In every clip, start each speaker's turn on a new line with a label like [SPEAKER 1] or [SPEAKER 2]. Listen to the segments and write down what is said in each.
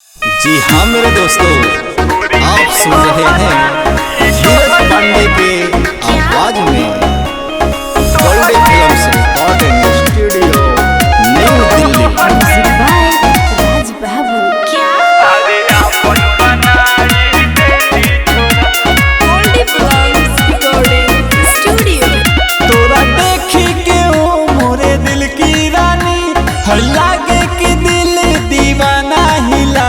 [SPEAKER 1] जी हाँ मेरे दोस्तों, आप सुन रहे हैं धीरज पांडे के आवाज में world films recording studio new Delhi.
[SPEAKER 2] Music by Raj Babu. क्या वर्ल्ड फिल्म्स रिकॉर्डिंग स्टूडियो।
[SPEAKER 1] तोरा देखी के ओ मोरे दिल की रानी, हर लागे कि दिल दीवाना हिला।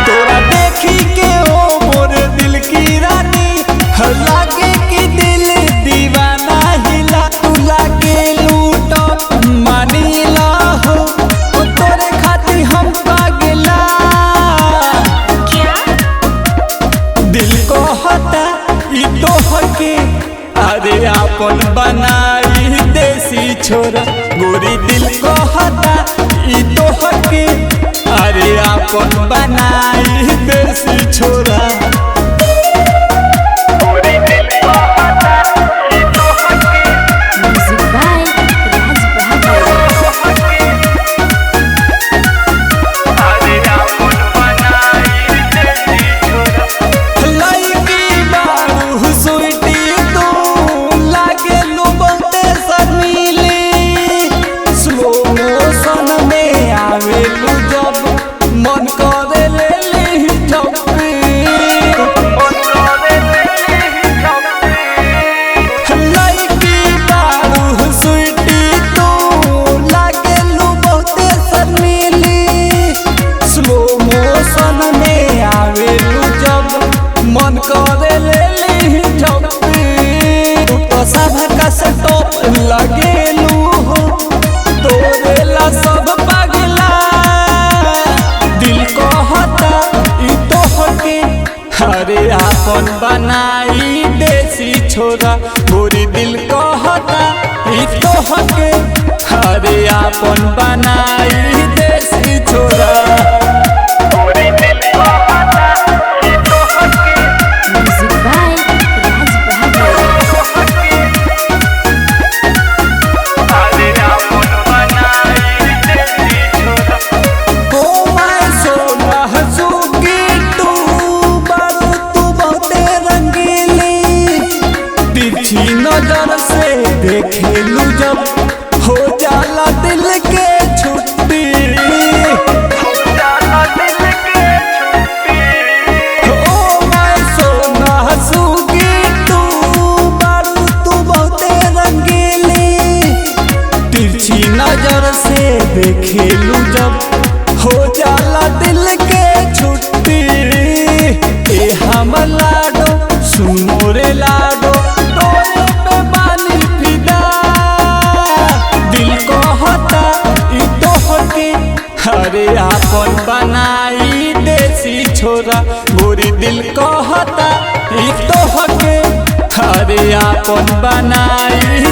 [SPEAKER 1] तोरा देखी के ओ मोरे दिल की रानी, हर लागे कि दिल दीवाना हिला। तू लागे लूटो मानीला हो, ओ तोरे खातिर हम पागला।
[SPEAKER 2] क्या
[SPEAKER 1] दिल को हटा ई तो हके, अरे आपन बनाई देसी छोरा। गोरी दिल को हटा ई तो हके, अरे आपन बनाई देसी छोरा।
[SPEAKER 2] म्यूजिक बाय राज बाबू।
[SPEAKER 1] लड़की बारू सुईटी तू, लागे लू बहुते शर्मीली। स्लो मोशन में आवेलू जब, मन करे ले ली टप्पी। लड़की बारू सुईटी तू, लागे लू बहुते शर्मीली। स्लो मोशन में आवेलू जब, मन करे ले ली टप्पी। तू तो सबका से टॉप लगेलू हो, तोरे ला सब पागला। दिल को हटा ई तो हके, अरे आपन बनाई देसी छोरा। गोरी दिल को हटा ई तो हके, अरे आपन बनाई देसी छोरा।
[SPEAKER 2] म्यूजिक बाय राज बाबू।
[SPEAKER 1] ओ माय सोना हसूगी तू, बारू तू बहुते रंगीली। तिरछी नजर से देखेलू जब, हो जाला दिल के छुट्टी। ओ माय सोना हसूगी तू, बारू तू बहुते रंगीली। तिरछी नजर से देखेलू जब, हो जाला दिल के छुट्टी। ए हम लाडो सुनो रे लाडो, तोरे पे बानी फिदा। दिल को हटा ई तो हके, अरे आपन बनाई देसी छोरा। गोरी दिल को हटा ई तो हके, अरे आपन बनाई